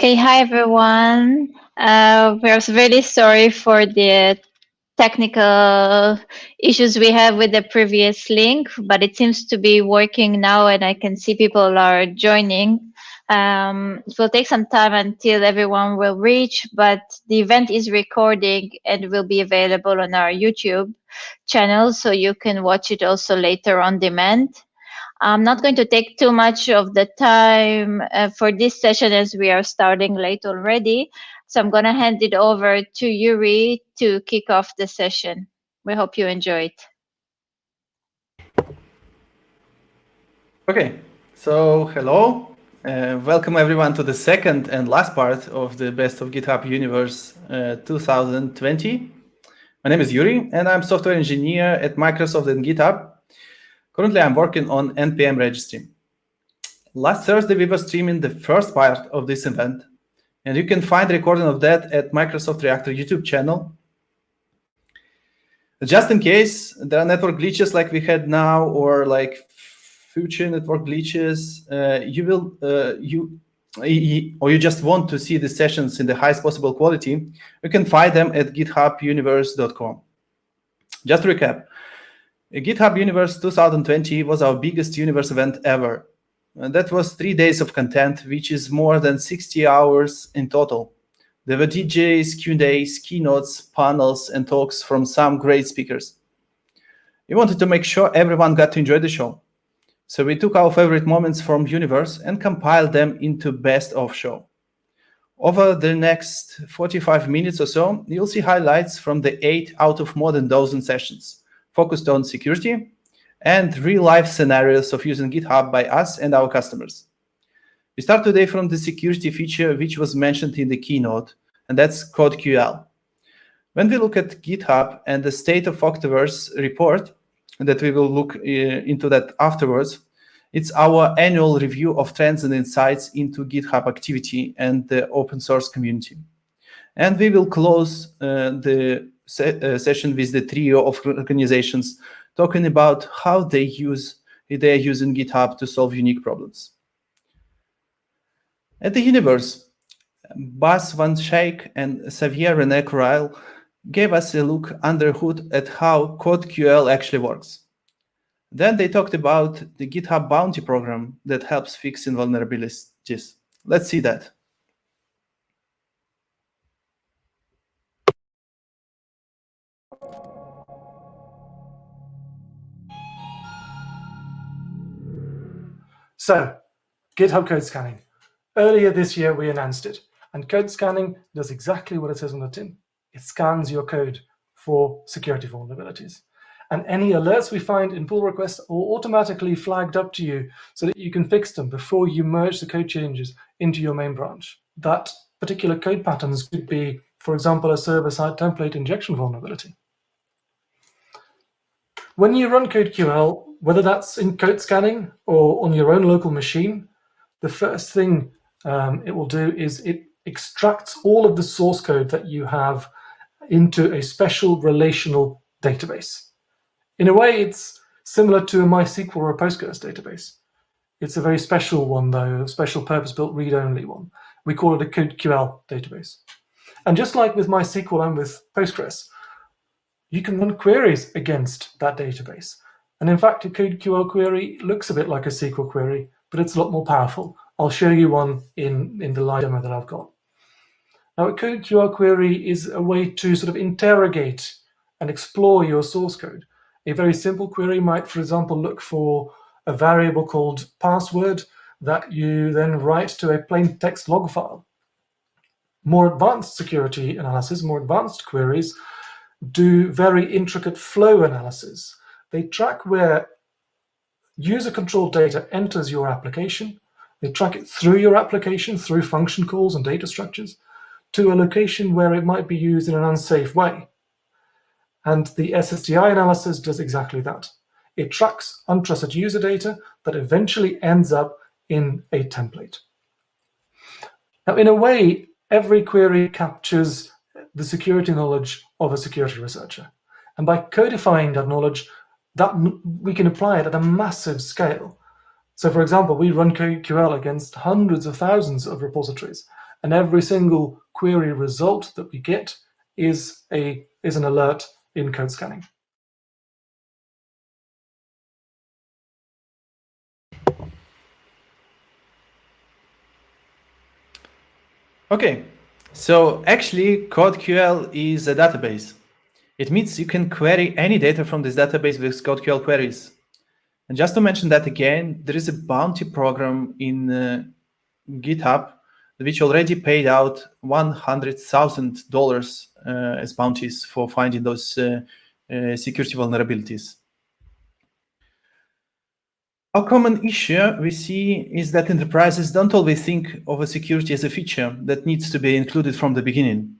Okay, hi everyone. We're really sorry for the technical issues we have with the previous link, but it seems to be working now and I can see people are joining. It will take some time until everyone will reach, but the event is recording and will be available on our YouTube channel, so you can watch it also later on demand. I'm not going to take too much of the time for this session as we are starting late already. So I'm going to hand it over to Yury to kick off the session. We hope you enjoy it. Okay, so hello. Welcome everyone to the second and last part of the Best of GitHub Universe 2020. My name is Yury and I'm software engineer at Microsoft and GitHub. Currently, I'm working on NPM registry. Last Thursday, we were streaming the first part of this event, and you can find a recording of that at Microsoft Reactor YouTube channel. Just in case there are network glitches like we had now, or like future network glitches, or you just want to see the sessions in the highest possible quality, you can find them at githubuniverse.com. Just to recap, GitHub Universe 2020 was our biggest Universe event ever. And that was 3 days of content, which is more than 60 hours in total. There were DJs, Q&As, keynotes, panels, and talks from some great speakers. We wanted to make sure everyone got to enjoy the show. So we took our favorite moments from Universe and compiled them into Best of Show. Over the next 45 minutes or so, you'll see highlights from the 8 out of more than dozen sessions focused on security and real-life scenarios of using GitHub by us and our customers. We start today from the security feature which was mentioned in the keynote, and that's CodeQL. When we look at GitHub and the State of Octaverse report, and that we will look into that afterwards, it's our annual review of trends and insights into GitHub activity and the open source community. And we will close the session with the trio of organizations talking about how they are using GitHub to solve unique problems. At the Universe, Bas van Schaik and Xavier René Corral gave us a look under the hood at how CodeQL actually works. Then they talked about the GitHub Bounty program that helps fix vulnerabilities. Let's see that. So, GitHub code scanning. Earlier this year, we announced it, and code scanning does exactly what it says on the tin. It scans your code for security vulnerabilities. And any alerts we find in pull requests are automatically flagged up to you so that you can fix them before you merge the code changes into your main branch. That particular code patterns could be, for example, a server-side template injection vulnerability. When you run CodeQL, whether that's in code scanning or on your own local machine, the first thing it will do is it extracts all of the source code that you have into a special relational database. In a way, it's similar to a MySQL or a Postgres database. It's a very special one, though, a special purpose-built read-only one. We call it a CodeQL database. And just like with MySQL and with Postgres, you can run queries against that database. And in fact, a CodeQL query looks a bit like a SQL query, but it's a lot more powerful. I'll show you one in the live demo that I've got. Now, a CodeQL query is a way to sort of interrogate and explore your source code. A very simple query might, for example, look for a variable called password that you then write to a plain text log file. More advanced security analysis, more advanced queries do very intricate flow analysis. They track where user-controlled data enters your application. They track it through your application, through function calls and data structures, to a location where it might be used in an unsafe way. And the SSDI analysis does exactly that. It tracks untrusted user data that eventually ends up in a template. Now, in a way, every query captures the security knowledge of a security researcher. And by codifying that knowledge, we can apply it at a massive scale. So, for example, we run CodeQL against hundreds of thousands of repositories. and every single query result that we get is an alert in code scanning. Okay, so actually CodeQL is a database. It means you can query any data from this database with CodeQL queries. And just to mention that again, there is a bounty program in GitHub which already paid out $100,000 as bounties for finding those security vulnerabilities. A common issue we see is that enterprises don't always think of a security as a feature that needs to be included from the beginning.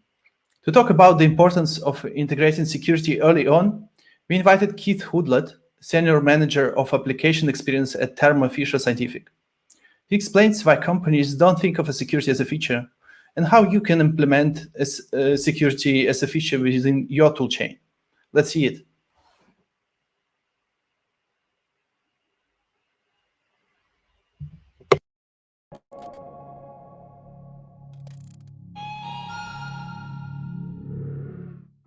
To talk about the importance of integrating security early on, we invited Keith Hoodlett, Senior Manager of Application Experience at Thermo Fisher Scientific. He explains why companies don't think of a security as a feature and how you can implement security as a feature within your toolchain. Let's see it.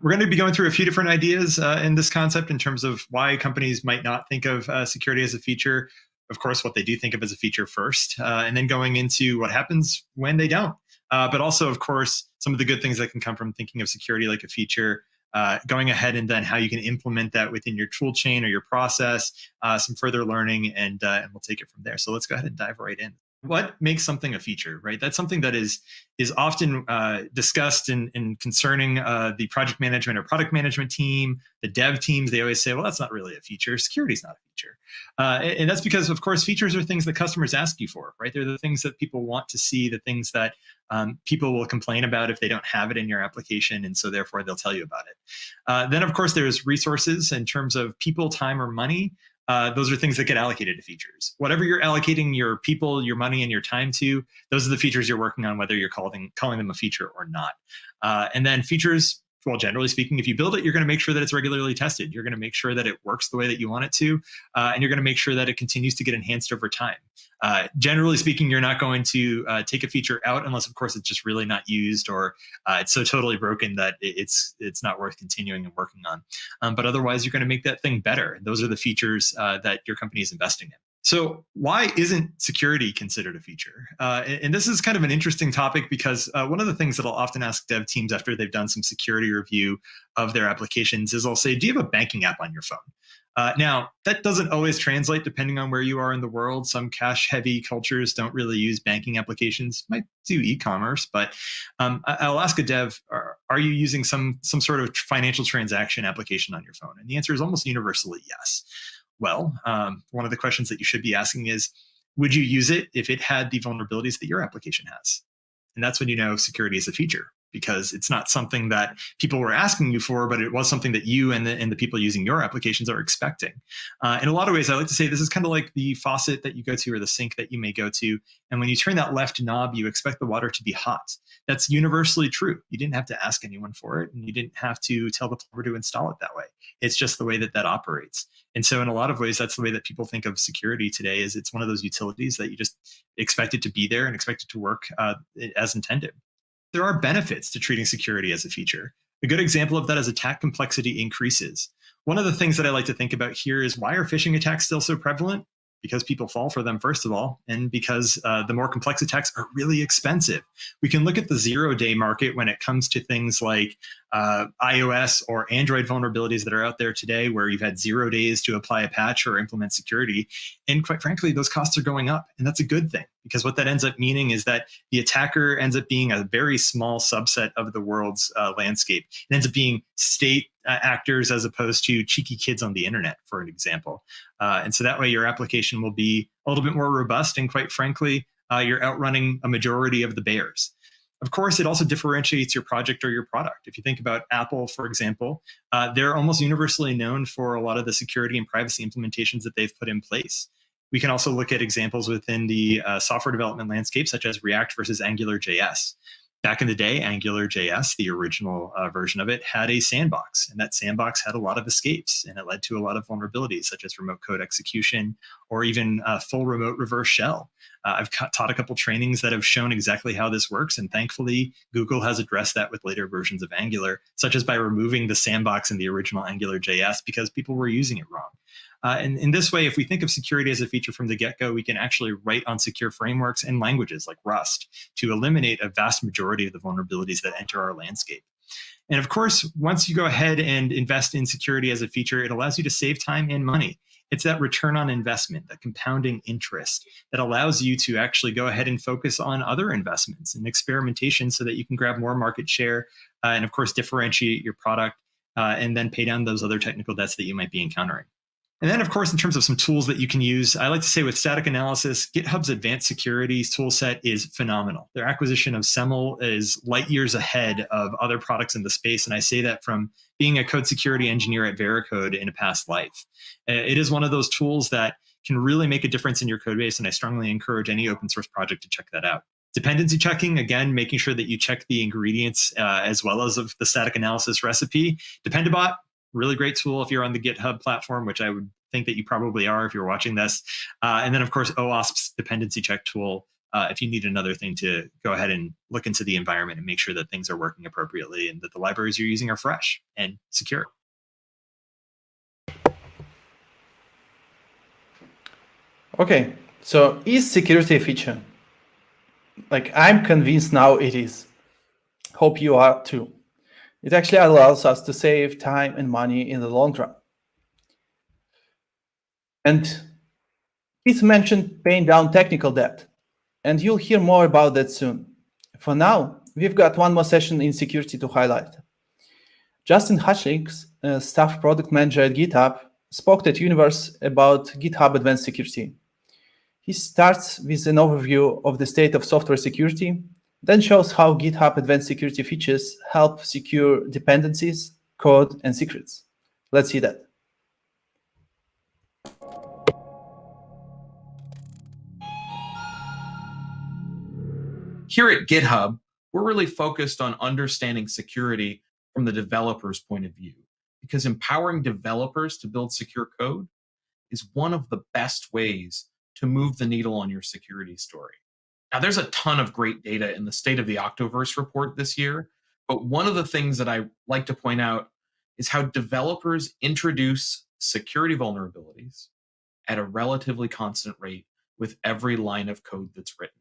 We're going to be going through a few different ideas in this concept in terms of why companies might not think of security as a feature. Of course, what they do think of as a feature first, and then going into what happens when they don't. But also, of course, some of the good things that can come from thinking of security like a feature, going ahead and then how you can implement that within your tool chain or your process, some further learning, and we'll take it from there. So let's go ahead and dive right in. What makes something a feature, right? That's something that is often discussed in concerning the project management or product management team, the dev teams. They always say, well, that's not really a feature. Security is not a feature. And that's because, of course, features are things that customers ask you for, right? They're the things that people want to see, the things that people will complain about if they don't have it in your application. And so therefore, they'll tell you about it. Then, of course, there's resources in terms of people, time, or money. Those are things that get allocated to features. Whatever you're allocating your people, your money, and your time to, those are the features you're working on, whether you're calling them a feature or not. And then features, well, generally speaking, if you build it, you're going to make sure that it's regularly tested. You're going to make sure that it works the way that you want it to, and you're going to make sure that it continues to get enhanced over time. Generally speaking, you're not going to take a feature out unless, of course, it's just really not used or it's so totally broken that it's not worth continuing and working on. But otherwise, you're going to make that thing better. And those are the features that your company is investing in. So why isn't security considered a feature? And this is kind of an interesting topic because one of the things that I'll often ask dev teams after they've done some security review of their applications is I'll say, do you have a banking app on your phone? Now, that doesn't always translate depending on where you are in the world. Some cache-heavy cultures don't really use banking applications, might do e-commerce, but I'll ask a dev, are you using some sort of financial transaction application on your phone? And the answer is almost universally yes. Well, one of the questions that you should be asking is, would you use it if it had the vulnerabilities that your application has? And that's when you know security is a feature, because it's not something that people were asking you for, but it was something that you and the people using your applications are expecting. In a lot of ways, I like to say this is kind of like the faucet that you go to or the sink that you may go to. And when you turn that left knob, you expect the water to be hot. That's universally true. You didn't have to ask anyone for it, and you didn't have to tell the plumber to install it that way. It's just the way that that operates. And so in a lot of ways, that's the way that people think of security today, is it's one of those utilities that you just expect it to be there and expect it to work as intended. There are benefits to treating security as a feature. A good example of that is attack complexity increases. One of the things that I like to think about here is, why are phishing attacks still so prevalent? Because people fall for them, first of all, and because the more complex attacks are really expensive. We can look at the zero-day market when it comes to things like iOS or Android vulnerabilities that are out there today, where you've had 0 days to apply a patch or implement security. And quite frankly, those costs are going up. And that's a good thing, because what that ends up meaning is that the attacker ends up being a very small subset of the world's landscape. It ends up being state actors as opposed to cheeky kids on the internet, for an example. And so that way your application will be a little bit more robust, and quite frankly, you're outrunning a majority of the bears. Of course, it also differentiates your project or your product. If you think about Apple, for example, they're almost universally known for a lot of the security and privacy implementations that they've put in place. We can also look at examples within the software development landscape, such as React versus Angularjs. Back in the day, Angularjs, the original version of it, had a sandbox, and that sandbox had a lot of escapes, and it led to a lot of vulnerabilities, such as remote code execution or even full remote reverse shell. I've taught a couple trainings that have shown exactly how this works, and thankfully, Google has addressed that with later versions of Angular, such as by removing the sandbox in the original Angularjs because people were using it wrong. And in this way, if we think of security as a feature from the get-go, we can actually write on secure frameworks and languages like Rust to eliminate a vast majority of the vulnerabilities that enter our landscape. And of course, once you go ahead and invest in security as a feature, it allows you to save time and money. It's that return on investment, that compounding interest that allows you to actually go ahead and focus on other investments and experimentation so that you can grab more market share and, of course, differentiate your product and then pay down those other technical debts that you might be encountering. And then, of course, in terms of some tools that you can use, I like to say with static analysis, GitHub's advanced security toolset is phenomenal. Their acquisition of Semel is light years ahead of other products in the space. And I say that from being a code security engineer at Veracode in a past life. It is one of those tools that can really make a difference in your code base. And I strongly encourage any open source project to check that out. Dependency checking, again, making sure that you check the ingredients as well as of the static analysis recipe. Dependabot, really great tool if you're on the GitHub platform, which I would think that you probably are if you're watching this. And then, of course, OWASP's dependency check tool, if you need another thing to go ahead and look into the environment and make sure that things are working appropriately and that the libraries you're using are fresh and secure. Okay, so is security a feature? Like, I'm convinced now it is. Hope you are too. It actually allows us to save time and money in the long run. And Keith mentioned paying down technical debt, and you'll hear more about that soon. For now, we've got one more session in security to highlight. Justin Hutchlings, staff product manager at GitHub, spoke at Universe about GitHub Advanced Security. He starts with an overview of the state of software security, then shows how GitHub Advanced Security features help secure dependencies, code, and secrets. Let's see that. Here at GitHub, we're really focused on understanding security from the developer's point of view, because empowering developers to build secure code is one of the best ways to move the needle on your security story. Now, there's a ton of great data in the State of the Octoverse report this year, but one of the things that I like to point out is how developers introduce security vulnerabilities at a relatively constant rate with every line of code that's written.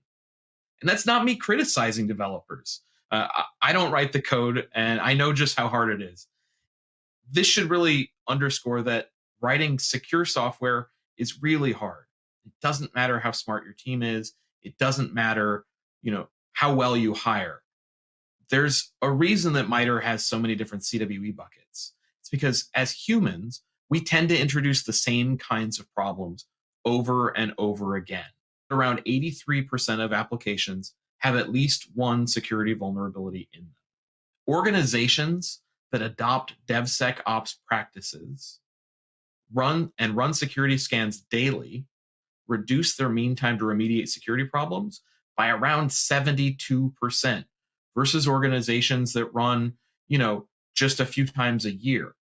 And that's not me criticizing developers. I don't write the code, and I know just how hard it is. This should really underscore that writing secure software is really hard. It doesn't matter how smart your team is. It doesn't matter, how well you hire. There's a reason that MITRE has so many different CWE buckets. It's because as humans, we tend to introduce the same kinds of problems over and over again. Around 83% of applications have at least one security vulnerability in them. Organizations that adopt DevSecOps practices run security scans daily reduce their mean time to remediate security problems by around 72% versus organizations that run, just a few times a year.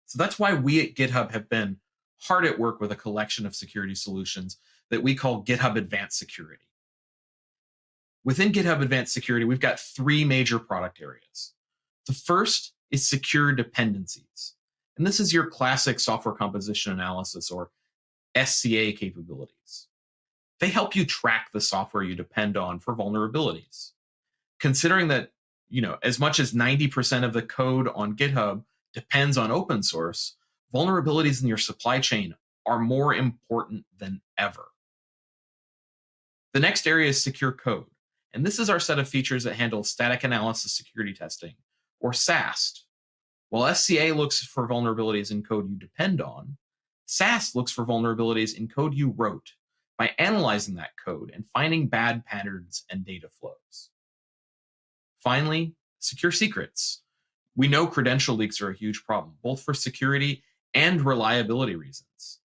So that's why we at GitHub have been hard at work with a collection of security solutions that we call GitHub Advanced Security. Within GitHub Advanced Security, we've got three major product areas. The first is secure dependencies. And this is your classic software composition analysis, or SCA capabilities. They help you track the software you depend on for vulnerabilities. Considering that, as much as 90% of the code on GitHub depends on open source, vulnerabilities in your supply chain are more important than ever. The next area is secure code. And this is our set of features that handle static analysis security testing, or SAST. While SCA looks for vulnerabilities in code you depend on, SAST looks for vulnerabilities in code you wrote by analyzing that code and finding bad patterns and data flows. Finally, secure secrets. We know credential leaks are a huge problem, both for security and reliability reasons.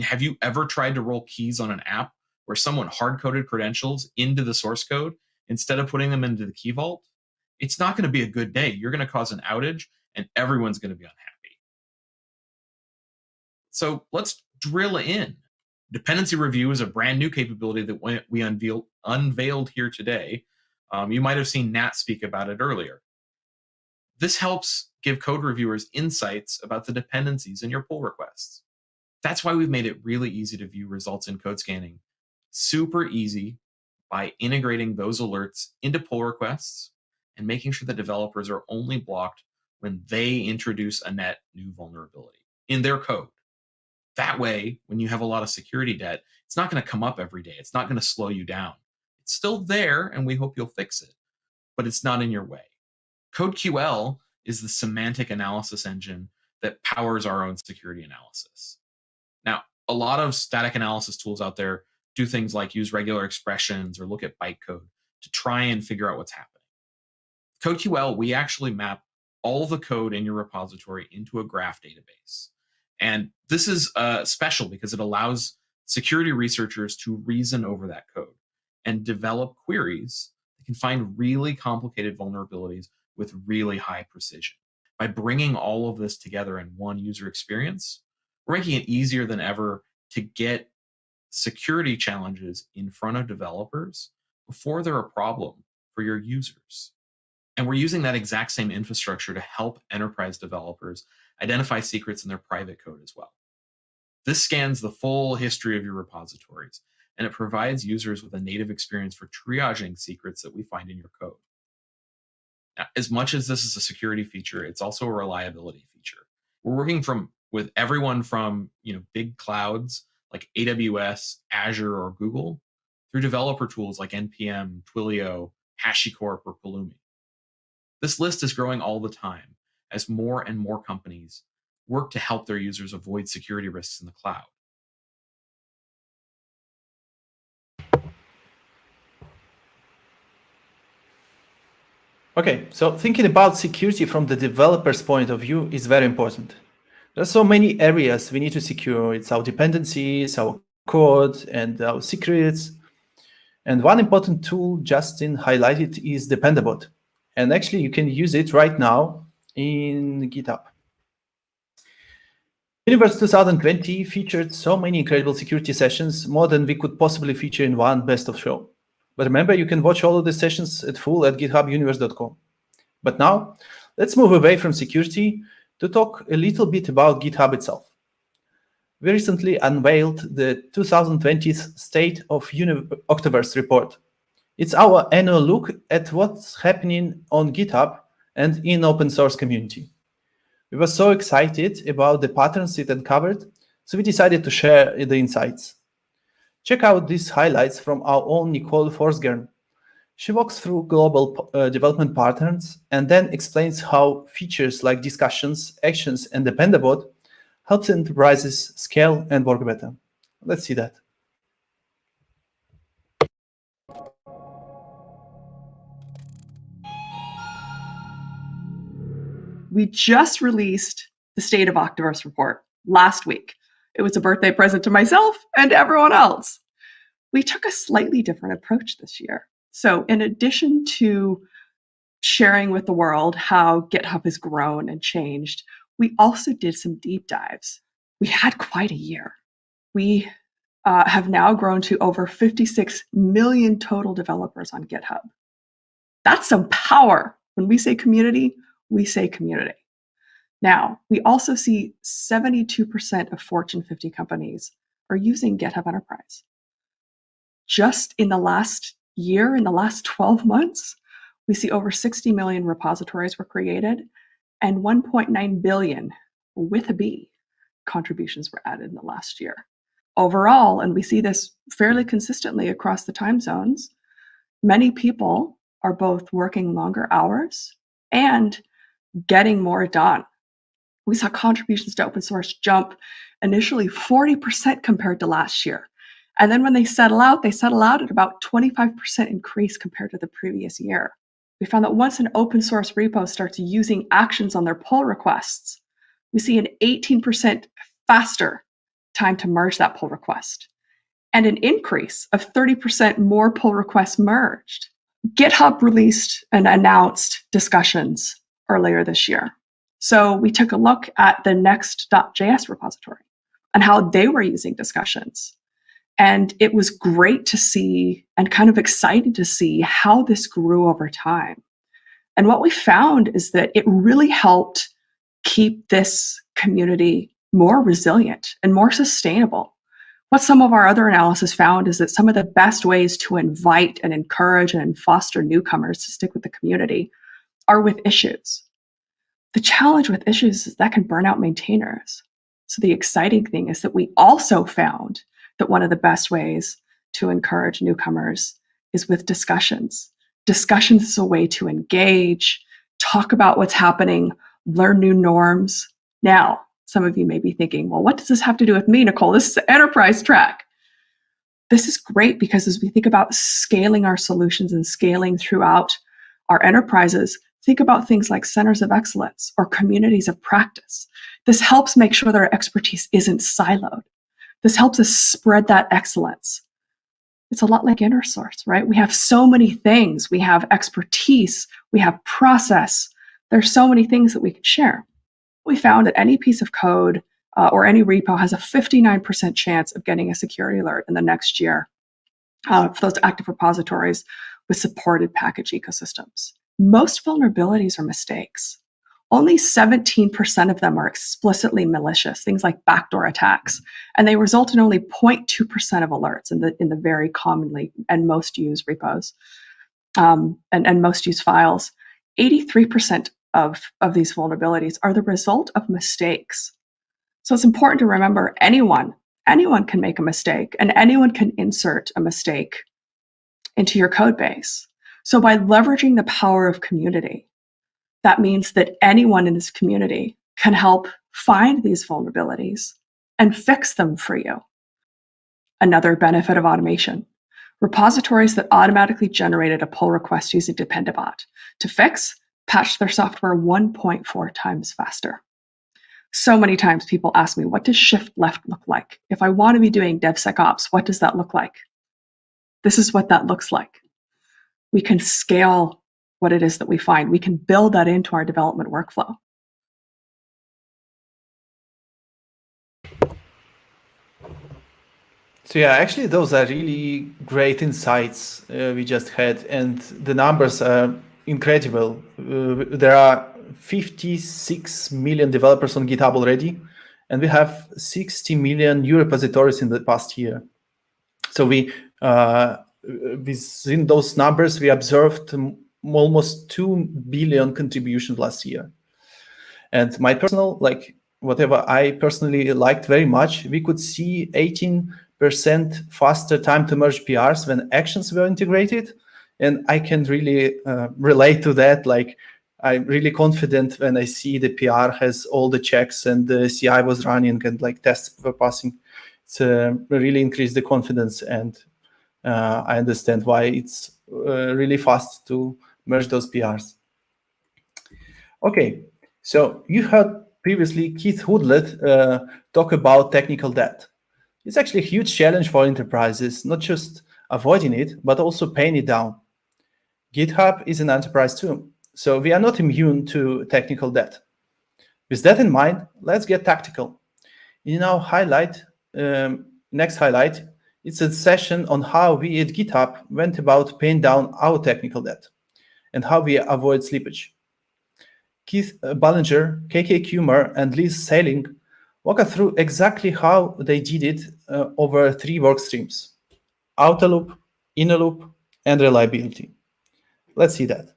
Have you ever tried to roll keys on an app where someone hard-coded credentials into the source code instead of putting them into the key vault, it's not going to be a good day. You're going to cause an outage and everyone's going to be unhappy. So let's drill in. Dependency review is a brand new capability that we unveiled here today. You might have seen Nat speak about it earlier. This helps give code reviewers insights about the dependencies in your pull requests. That's why we've made it really easy to view results in code scanning. Super easy by integrating those alerts into pull requests and making sure that developers are only blocked when they introduce a net new vulnerability in their code. That way, when you have a lot of security debt, it's not going to come up every day. It's not going to slow you down. It's still there, and we hope you'll fix it, but it's not in your way. CodeQL is the semantic analysis engine that powers our own security analysis. Now, a lot of static analysis tools out there do things like use regular expressions or look at bytecode to try and figure out what's happening. CodeQL, we actually map all the code in your repository into a graph database. And this is special because it allows security researchers to reason over that code and develop queries that can find really complicated vulnerabilities with really high precision. By bringing all of this together in one user experience, we're making it easier than ever to get security challenges in front of developers before they're a problem for your users. And we're using that exact same infrastructure to help enterprise developers identify secrets in their private code as well. This scans the full history of your repositories, and it provides users with a native experience for triaging secrets that we find in your code. Now, as much as this is a security feature, it's also a reliability feature. We're working with everyone from big clouds like AWS, Azure, or Google, through developer tools like NPM, Twilio, HashiCorp, or Pulumi. This list is growing all the time as more and more companies work to help their users avoid security risks in the cloud. Okay, so thinking about security from the developer's point of view is very important. There are so many areas we need to secure. It's our dependencies, our code, and our secrets. And one important tool Justin highlighted is Pandabot. And actually, you can use it right now in GitHub. Universe 2020 featured so many incredible security sessions, more than we could possibly feature in one best of show. But remember, you can watch all of the sessions at full at githubuniverse.com. But now, let's move away from security to talk a little bit about GitHub itself. We recently unveiled the 2020 State of Octoverse report. It's our annual look at what's happening on GitHub and in open source community. We were so excited about the patterns it uncovered, so we decided to share the insights. Check out these highlights from our own Nicole Forsgren. She walks through global development patterns and then explains how features like discussions, actions, and the Pandabot helps enterprises scale and work better. Let's see that. We just released the State of Octoverse report last week. It was a birthday present to myself and everyone else. We took a slightly different approach this year. So in addition to sharing with the world how GitHub has grown and changed, we also did some deep dives. We had quite a year. We have now grown to over 56 million total developers on GitHub. That's some power. When we say community, we say community. Now, we also see 72% of Fortune 50 companies are using GitHub Enterprise. Just in the last year, in the last 12 months, we see over 60 million repositories were created and 1.9 billion, with a B, contributions were added in the last year. Overall, and we see this fairly consistently across the time zones, many people are both working longer hours and getting more done. We saw contributions to open source jump initially 40% compared to last year. And then when they settle out at about 25% increase compared to the previous year. We found that once an open source repo starts using actions on their pull requests, we see an 18% faster time to merge that pull request and an increase of 30% more pull requests merged. GitHub released and announced discussions earlier this year. So we took a look at the next.js repository and how they were using discussions. And it was great to see and kind of exciting to see how this grew over time. And what we found is that it really helped keep this community more resilient and more sustainable. What some of our other analysis found is that some of the best ways to invite and encourage and foster newcomers to stick with the community are with issues. The challenge with issues is that can burn out maintainers. So the exciting thing is that we also found that one of the best ways to encourage newcomers is with discussions. Discussions is a way to engage, talk about what's happening, learn new norms. Now, some of you may be thinking, well, what does this have to do with me, Nicole? This is an enterprise track. This is great because as we think about scaling our solutions and scaling throughout our enterprises, think about things like centers of excellence or communities of practice. This helps make sure that our expertise isn't siloed. This helps us spread that excellence. It's a lot like InnerSource, right? We have so many things. We have expertise. We have process. There's so many things that we can share. We found that any piece of code or any repo has a 59% chance of getting a security alert in the next year for those active repositories with supported package ecosystems. Most vulnerabilities are mistakes. Only 17% of them are explicitly malicious, things like backdoor attacks, and they result in only 0.2% of alerts in the very commonly and most used repos and most used files. 83% of these vulnerabilities are the result of mistakes. So it's important to remember anyone can make a mistake and anyone can insert a mistake into your code base. So by leveraging the power of community, that means that anyone in this community can help find these vulnerabilities and fix them for you. Another benefit of automation, repositories that automatically generated a pull request using Pandabot to fix, patch their software 1.4 times faster. So many times people ask me, what does shift left look like? If I want to be doing DevSecOps, what does that look like? This is what that looks like. We can scale what it is that we find. We can build that into our development workflow. So yeah, actually those are really great insights we just had, and the numbers are incredible. There are 56 million developers on GitHub already, and we have 60 million new repositories in the past year. So we, within those numbers, we observed almost 2 billion contributions last year. And my personal, whatever I personally liked very much, we could see 18% faster time to merge PRs when actions were integrated. And I can really relate to that. Like, I'm really confident when I see the PR has all the checks and the CI was running and like tests were passing. It's really increased the confidence, and I understand why it's really fast to merge those PRs. Okay, so you heard previously Keith Hoodlet talk about technical debt. It's actually a huge challenge for enterprises, not just avoiding it, but also paying it down. GitHub is an enterprise too, so we are not immune to technical debt. With that in mind, let's get tactical. In our highlight, next highlight, it's a session on how we at GitHub went about paying down our technical debt and how we avoid slippage. Keith Ballinger, KK Kumar, and Liz Sailing walk us through exactly how they did it over 3 work streams: outer loop, inner loop, and reliability. Let's see that.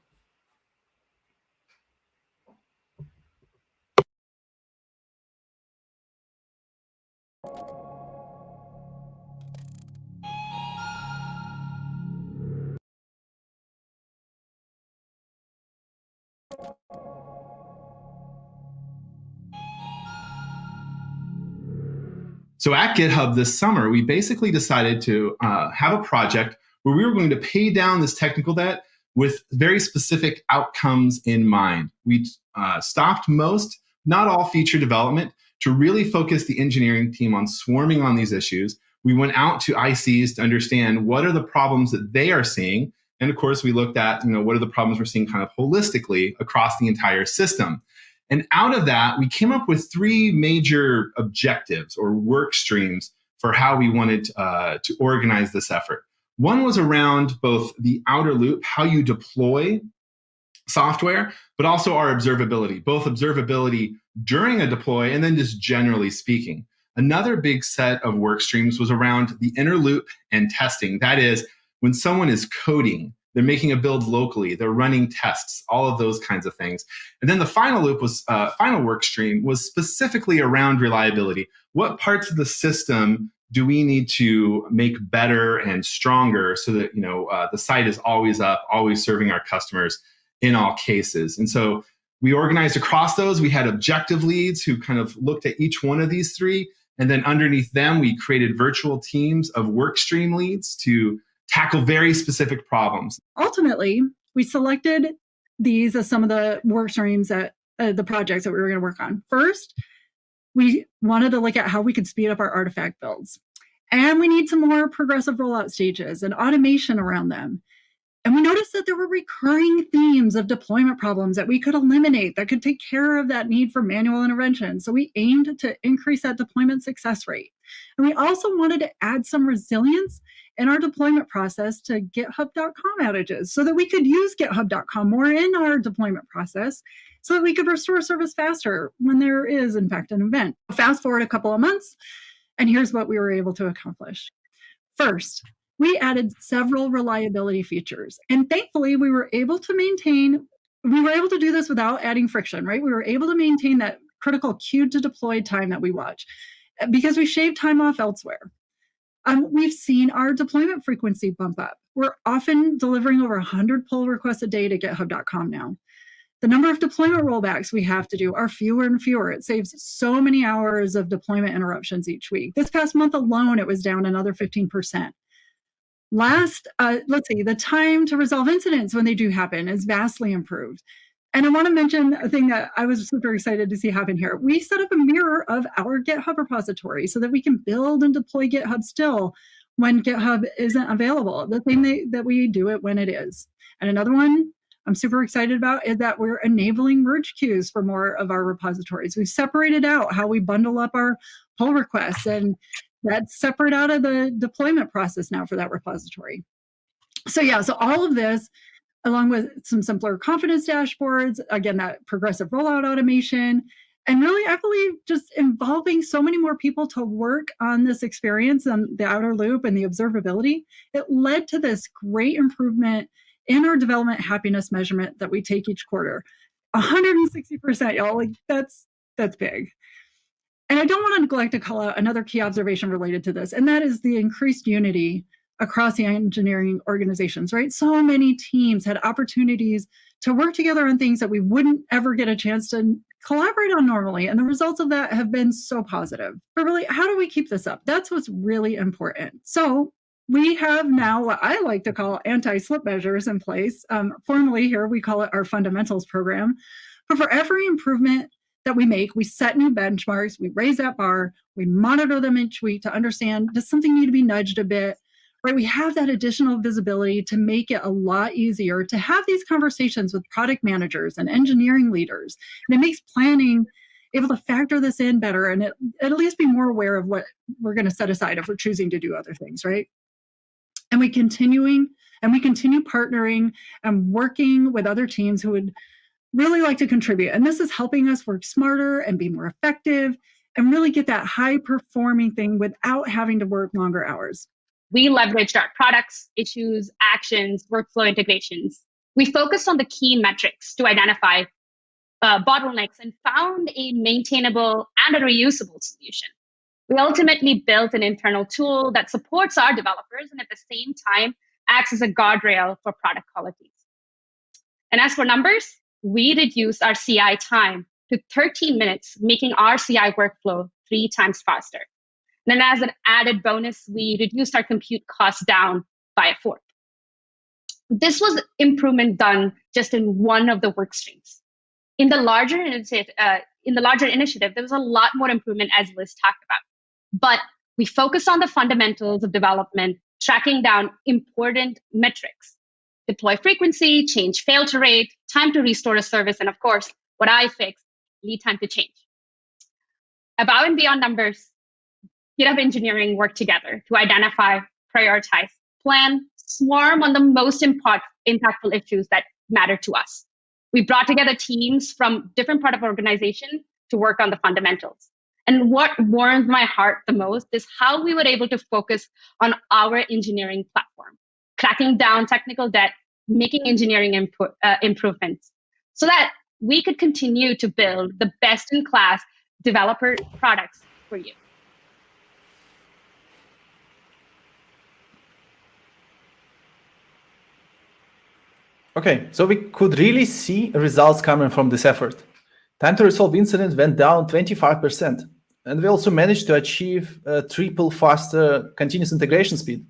So at GitHub this summer, we basically decided to have a project where we were going to pay down this technical debt with very specific outcomes in mind. We stopped most, not all feature development to really focus the engineering team on swarming on these issues. We went out to ICs to understand what are the problems that they are seeing And of course, we looked at, what are the problems we're seeing kind of holistically across the entire system. And out of that, we came up with 3 major objectives or work streams for how we wanted to organize this effort. One was around both the outer loop, how you deploy software, but also our observability, both observability during a deploy and then just generally speaking. Another big set of work streams was around the inner loop and testing. That is, when someone is coding, they're making a build locally, they're running tests, all of those kinds of things. And then the final loop was final work stream was specifically around reliability. What parts of the system do we need to make better and stronger so that the site is always up, always serving our customers in all cases? And so we organized across those. We had objective leads who kind of looked at each one of these 3. And then underneath them, we created virtual teams of work stream leads to tackle very specific problems. Ultimately, we selected these as some of the work streams that the projects that we were going to work on. First, we wanted to look at how we could speed up our artifact builds. And we need some more progressive rollout stages and automation around them. And we noticed that there were recurring themes of deployment problems that we could eliminate that could take care of that need for manual intervention. So we aimed to increase that deployment success rate. And we also wanted to add some resilience in our deployment process to GitHub.com outages so that we could use GitHub.com more in our deployment process so that we could restore service faster when there is, in fact, an event. Fast forward a couple of months, and here's what we were able to accomplish. First, we added several reliability features, and thankfully we were able to do this without adding friction, right? We were able to maintain that critical queue to deploy time that we watch because we shaved time off elsewhere. We've seen our deployment frequency bump up. We're often delivering over 100 pull requests a day to GitHub.com now. The number of deployment rollbacks we have to do are fewer and fewer. It saves so many hours of deployment interruptions each week. This past month alone, it was down another 15%. The time to resolve incidents when they do happen is vastly improved. And I want to mention a thing that I was super excited to see happen here. We set up a mirror of our GitHub repository so that we can build and deploy GitHub still when GitHub isn't available, the thing that we do it when it is. And another one I'm super excited about is that we're enabling merge queues for more of our repositories. We've separated out how we bundle up our pull requests, and that's separate out of the deployment process now for that repository. So all of this, along with some simpler confidence dashboards, again, that progressive rollout automation, and really, I believe, just involving so many more people to work on this experience and the outer loop and the observability, it led to this great improvement in our development happiness measurement that we take each quarter. 160%, y'all, that's big. And I don't want to neglect to call out another key observation related to this, and that is the increased unity across the engineering organizations, right? So many teams had opportunities to work together on things that we wouldn't ever get a chance to collaborate on normally. And the results of that have been so positive. But really, how do we keep this up? That's what's really important. So we have now what I like to call anti-slip measures in place. Formally here, we call it our fundamentals program. But for every improvement that we make, we set new benchmarks, we raise that bar, we monitor them each week to understand, does something need to be nudged a bit? Right? We have that additional visibility to make it a lot easier to have these conversations with product managers and engineering leaders. And it makes planning able to factor this in better and at least be more aware of what we're going to set aside if we're choosing to do other things, right? And we continue partnering and working with other teams who would really like to contribute. And this is helping us work smarter and be more effective and really get that high performing thing without having to work longer hours. We leveraged our products, issues, actions, workflow integrations. We focused on the key metrics to identify bottlenecks and found a maintainable and a reusable solution. We ultimately built an internal tool that supports our developers and at the same time acts as a guardrail for product qualities. And as for numbers, we reduced our CI time to 13 minutes, making our CI workflow 3 times faster. And then as an added bonus, we reduced our compute costs down by 1/4. This was improvement done just in one of the work streams. In the larger initiative, there was a lot more improvement, as Liz talked about. But we focused on the fundamentals of development, tracking down important metrics. deploy frequency, change failure rate, time to restore a service, and of course, what I fixed, lead time to change. Above and beyond numbers, GitHub engineering work together to identify, prioritize, plan, swarm on the most impactful issues that matter to us. We brought together teams from different parts of our organization to work on the fundamentals. And what warms my heart the most is how we were able to focus on our engineering platform, cracking down technical debt, making engineering improvements, so that we could continue to build the best-in-class developer products for you. Okay, so we could really see results coming from this effort. Time to resolve incidents went down 25%, and we also managed to achieve a triple faster continuous integration speed.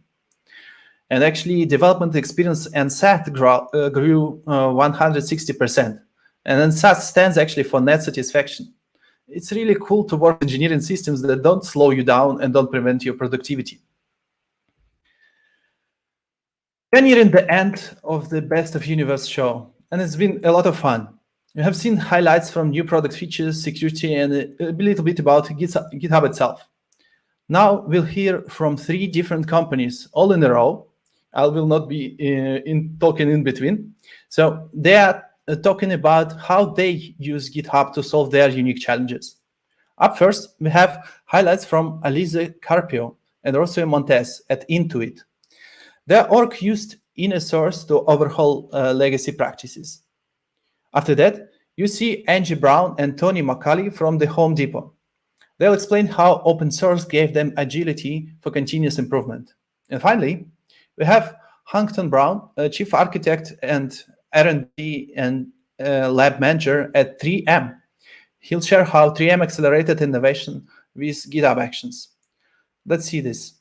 And actually, development experience and SAT grew 160%. And then SAT stands actually for net satisfaction. It's really cool to work with engineering systems that don't slow you down and don't prevent your productivity. We're nearing the end of the Best of Universe show, and it's been a lot of fun. You have seen highlights from new product features, security, and a little bit about GitHub itself. Now we'll hear from 3 different companies, all in a row. I will not be talking in between. So they are talking about how they use GitHub to solve their unique challenges. Up first, we have highlights from Alize Carpio and Rocio Montes at Intuit. Their org used inner source to overhaul legacy practices. After that, you see Angie Brown and Tony McCauley from the Home Depot. They'll explain how open source gave them agility for continuous improvement. And finally, we have Hankton Brown, Chief Architect and R&D and Lab Manager at 3M. He'll share how 3M accelerated innovation with GitHub Actions. Let's see this.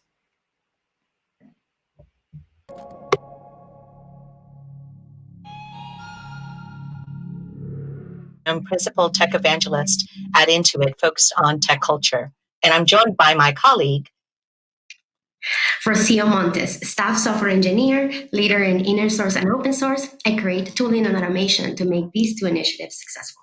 I'm Principal Tech Evangelist at Intuit, focused on tech culture. And I'm joined by my colleague, Rocio Montes, Staff Software Engineer, leader in inner source and open source. I create tooling and automation to make these 2 initiatives successful.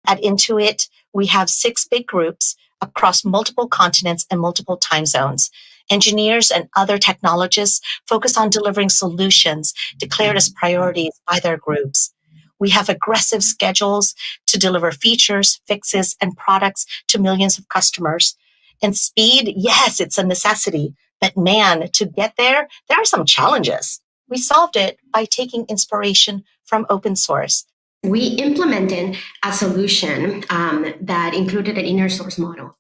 At Intuit, we have 6 big groups across multiple continents and multiple time zones. Engineers and other technologists focus on delivering solutions declared as priorities by their groups. We have aggressive schedules to deliver features, fixes, and products to millions of customers. And speed, yes, it's a necessity. But man, to get there are some challenges. We solved it by taking inspiration from open source. We implemented a solution that included an inner source model.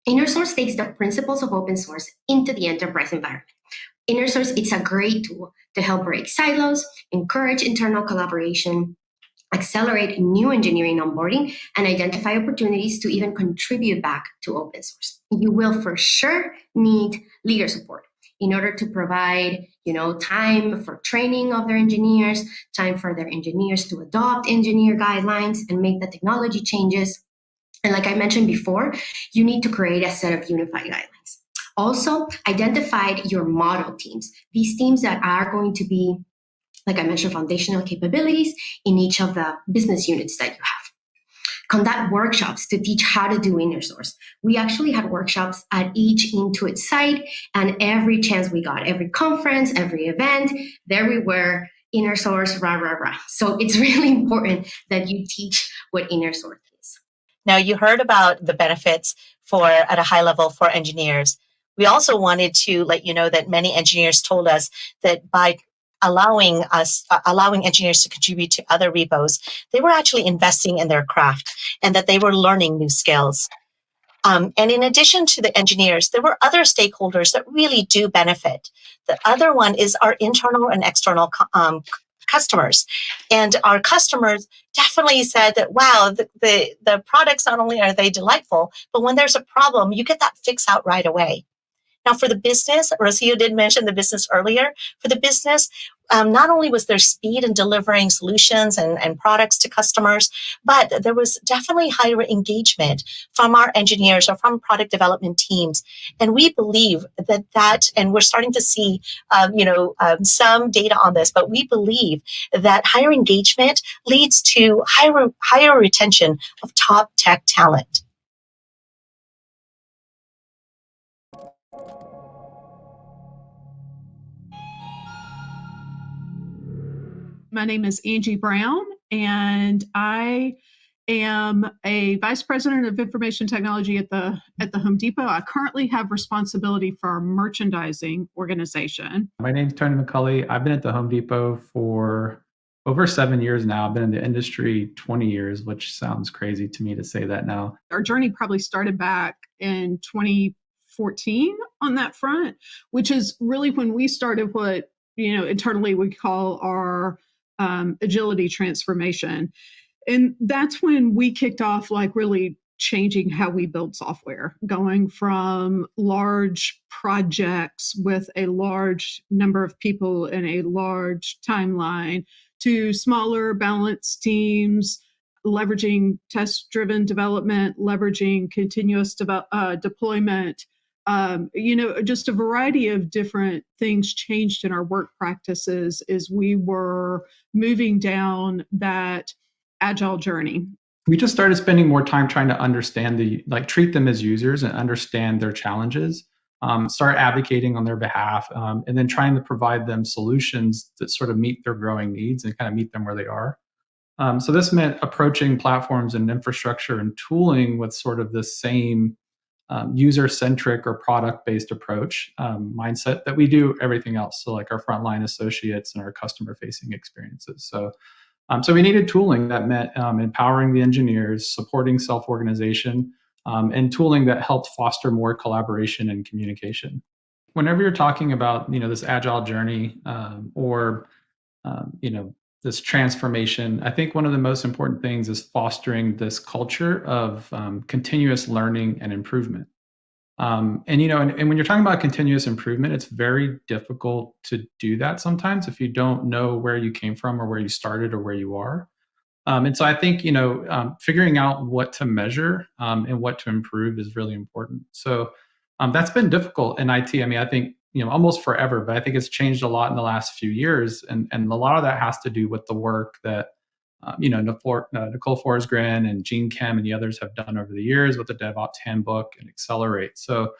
Inner source takes the principles of open source into the enterprise environment. Inner source is a great tool to help break silos, encourage internal collaboration, accelerate new engineering onboarding, and identify opportunities to even contribute back to open source. You will for sure need leader support in order to provide, time for training of their engineers, time for their engineers to adopt engineer guidelines and make the technology changes. And like I mentioned before, you need to create a set of unified guidelines. Also, identify your model teams, these teams that are going to be, like I mentioned, foundational capabilities in each of the business units that you have. Conduct workshops to teach how to do inner source. We actually had workshops at each Intuit site, and every chance we got, every conference, every event, there we were, inner source, rah, rah, rah. So it's really important that you teach what inner source is. Now, you heard about the benefits at a high level for engineers. We also wanted to let you know that many engineers told us that by allowing engineers to contribute to other repos, they were actually investing in their craft and that they were learning new skills. And in addition to the engineers, there were other stakeholders that really do benefit. The other one is our internal and external customers. And our customers definitely said that, wow, the products, not only are they delightful, but when there's a problem, you get that fix out right away. Now, for the business, Rocio did mention the business earlier. For the business, not only was there speed in delivering solutions and products to customers, but there was definitely higher engagement from our engineers or from product development teams. And we believe that and we're starting to see, some data on this, but we believe that higher engagement leads to higher retention of top tech talent. My name is Angie Brown, and I am a vice president of information technology at the Home Depot. I currently have responsibility for our merchandising organization. My name's Tony McCulley. I've been at the Home Depot for over 7 years now. I've been in the industry 20 years, which sounds crazy to me to say that now. Our journey probably started back in 2014 on that front, which is really when we started what internally we call our agility transformation. And that's when we kicked off really changing how we build software, going from large projects with a large number of people and a large timeline to smaller balanced teams, leveraging test-driven development, leveraging continuous deployment. Just a variety of different things changed in our work practices as we were moving down that agile journey. We just started spending more time trying to understand treat them as users and understand their challenges, start advocating on their behalf, and then trying to provide them solutions that sort of meet their growing needs and kind of meet them where they are. So this meant approaching platforms and infrastructure and tooling with sort of the same user-centric or product-based approach mindset that we do everything else. So like our frontline associates and our customer-facing experiences. So we needed tooling that meant empowering the engineers, supporting self-organization, and tooling that helped foster more collaboration and communication. Whenever you're talking about this agile journey or this transformation, I think one of the most important things is fostering this culture of continuous learning and improvement. And when you're talking about continuous improvement, it's very difficult to do that sometimes if you don't know where you came from or where you started or where you are. And so I think, figuring out what to measure and what to improve is really important. So that's been difficult in IT. I mean, I think, almost forever, but I think it's changed a lot in the last few years. And a lot of that has to do with the work that, Nicole Forsgren and Gene Kim and the others have done over the years with the DevOps Handbook and Accelerate. So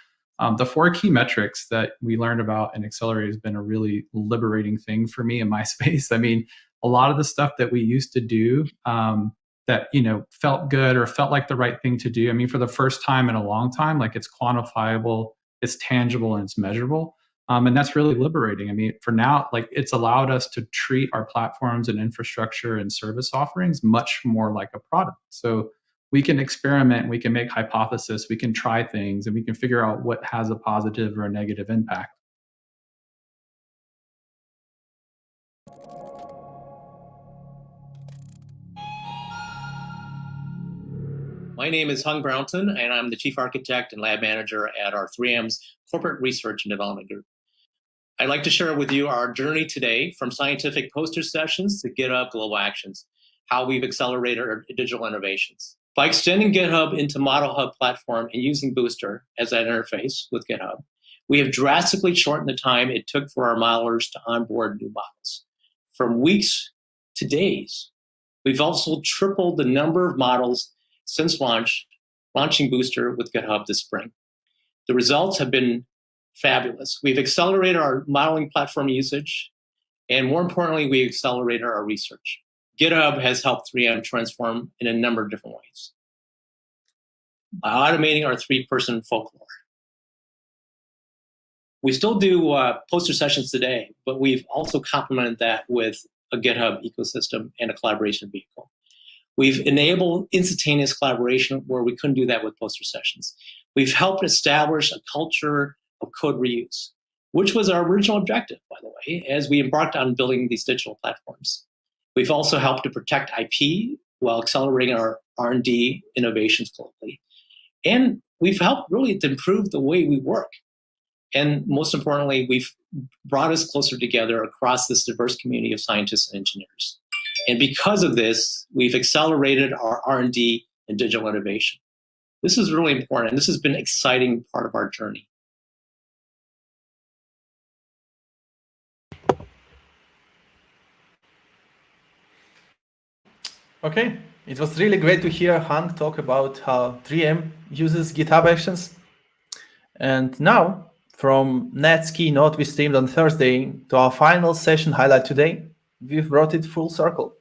the 4 key metrics that we learned about in Accelerate has been a really liberating thing for me in my space. I mean, a lot of the stuff that we used to do that, felt good or felt like the right thing to do. I mean, for the first time in a long time, it's quantifiable, it's tangible, and it's measurable. And that's really liberating. I mean, for now, it's allowed us to treat our platforms and infrastructure and service offerings much more like a product. So we can experiment, we can make hypotheses, we can try things, and we can figure out what has a positive or a negative impact. My name is Hung Brownton, and I'm the Chief Architect and Lab Manager at our 3M's Corporate Research and Development Group. I'd like to share with you our journey today from scientific poster sessions to GitHub Global Actions, how we've accelerated our digital innovations. By extending GitHub into Model Hub platform and using Booster as that interface with GitHub, we have drastically shortened the time it took for our modelers to onboard new models. From weeks to days. We've also tripled the number of models since launching Booster with GitHub this spring. The results have been fabulous. We've accelerated our modeling platform usage, and more importantly, we accelerated our research. GitHub has helped 3M transform in a number of different ways. By automating our 3-person folklore. We still do poster sessions today, but we've also complemented that with a GitHub ecosystem and a collaboration vehicle. We've enabled instantaneous collaboration where we couldn't do that with poster sessions. We've helped establish a culture of code reuse, which was our original objective, by the way, as we embarked on building these digital platforms. We've also helped to protect IP while accelerating our R&D innovations globally. And we've helped really to improve the way we work. And most importantly, we've brought us closer together across this diverse community of scientists and engineers. And because of this, we've accelerated our R&D and digital innovation. This is really important, and this has been an exciting part of our journey. Okay, it was really great to hear Hank talk about how 3M uses GitHub Actions. And now, from Ned's keynote we streamed on Thursday to our final session highlight today, we've brought it full circle.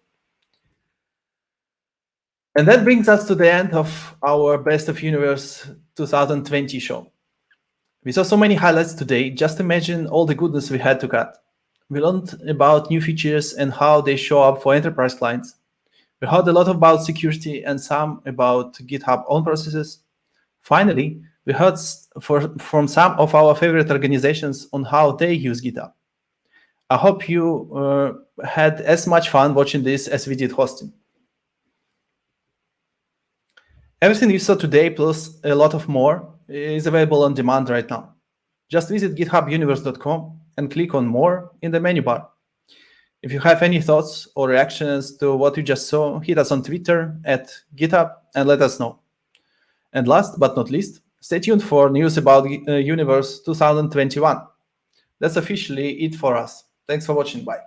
And that brings us to the end of our Best of Universe 2020 show. We saw so many highlights today, just imagine all the goodness we had to cut. We learned about new features and how they show up for enterprise clients. We heard a lot about security and some about GitHub own processes. Finally, we heard from some of our favorite organizations on how they use GitHub. I hope you had as much fun watching this as we did hosting. Everything you saw today, plus a lot of more, is available on demand right now. Just visit githubuniverse.com and click on More in the menu bar. If you have any thoughts or reactions to what you just saw, hit us on Twitter @GitHub and let us know. And last but not least, stay tuned for news about Universe 2021. That's officially it for us. Thanks for watching. Bye.